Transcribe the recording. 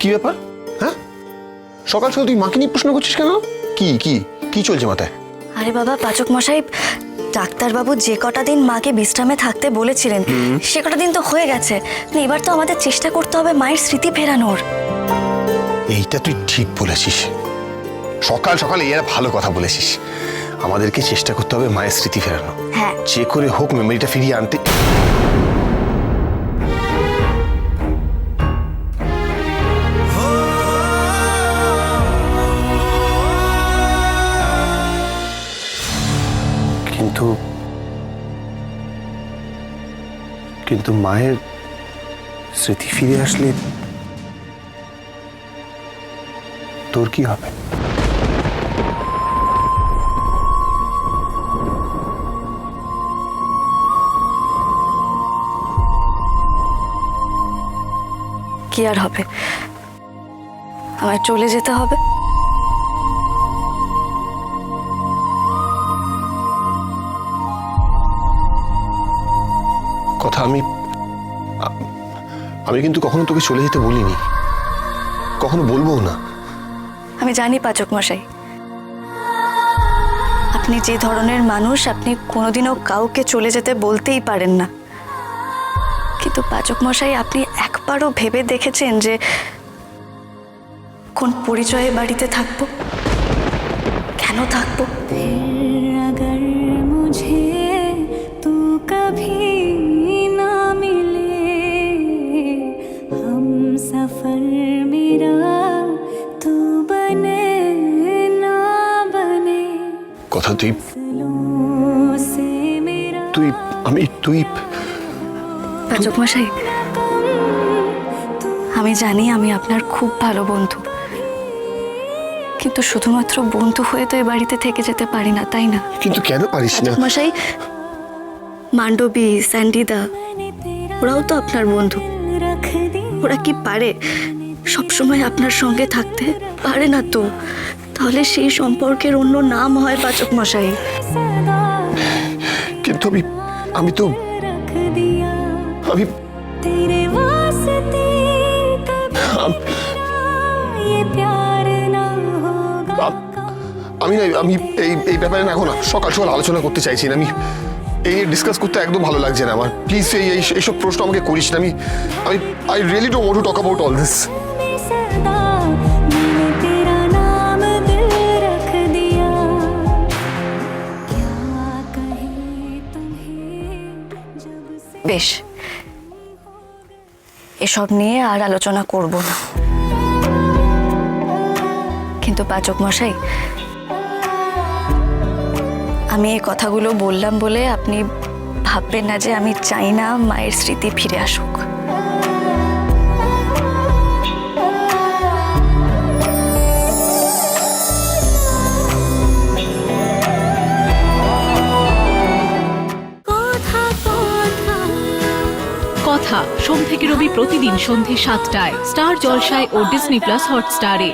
কি ব্যাপার? হ্যাঁ, সকাল সকাল তুই মাকে নিয়ে প্রশ্ন করছিস কেন? কি কি কি চলছে মাথায়? আরে বাবা পাচক মশাই, ডাক্তারবাবু যে কটা দিন মাকে বিশ্রামে থাকতে বলেছিলেন সে কটা দিন তো হয়ে গেছে। এবার তো আমাদের চেষ্টা করতে হবে মায়ের স্মৃতি ফেরানোর। এইটা তুই ঠিক বলেছিস, সকাল সকাল এরা ভালো কথা বলেছিস। আমাদেরকে চেষ্টা করতে হবে মায়ের স্মৃতি ফেরানো। হ্যাঁ, যে করে হোক মেমোরিটা ফিরিয়ে আনতে। কিন্তু কিন্তু মায়ের স্মৃতি ফিরে আসলে তোর কি হবে? কি আর হবে, আমায় চলে যেতে হবে। কথা আমি কিন্তু কখনো তোকে চলে যেতে বলিনি, কখনো বলবো না। আমি জানি পাচক মশাই, আপনি যে ধরনের মানুষ, আপনি কোনোদিনও কাউকে চলে যেতে বলতেই পারেন না। কিন্তু পাচক মশাই, আপনি একবারও ভেবে দেখেছেন যে কোন পরিচয়ে বাড়িতে থাকবো, কেন থাকবো? अगर मुझे तू कभी ना मिले, हम सफर मेरा तू बने ना बने, কথা তুই दिलों से मेरा তুই আমি তুই পাচক মশাই, আমি জানি আমি আপনার খুব ভালো বন্ধু, কিন্তু শুধুমাত্র বন্ধু হয়ে তো এ বাড়িতে থেকে যেতে পারি না, তাই না? কিন্তু কেন পারিস না? পাচক মশাই, মান্ডবী, স্যান্ডিদা, ওরাও তো আপনার বন্ধু। रख दी ওরা কি পারে সবসময় আপনার সঙ্গে থাকতে? পারে না তো। তাহলে সেই সম্পর্কের অন্য নাম হয় পাচক মশাই। सदा কিন্তু আমি তো रख दिया আমি तेरे वास्ते कभी ये प्यार ना होगा। আমি না আমি এই ব্যাপারে না এখন সকাল সকাল আলোচনা করতে চাইছি না। আমি এই ডিসকাস করতে একদম ভালো লাগছে না আমার। প্লিজ এইসব প্রশ্ন আমাকে করিস না। আমি I really don't want to talk about all this. सदा मैंने तेरा नाम दिल रख दिया, क्या कहे तुम्हें जब से বেশ, এসব নিয়ে আর আলোচনা করব না। কিন্তু পাচক মশাই, আমি এই কথাগুলো বললাম বলে আপনি ভাববেন না যে আমি চাই না মায়ের স্মৃতি ফিরে আসুক। কথা সোম থেকে রবি প্রতিদিন সন্ধে ৭টায় স্টার জলসায় ও ডিজনি প্লাস হটস্টারে।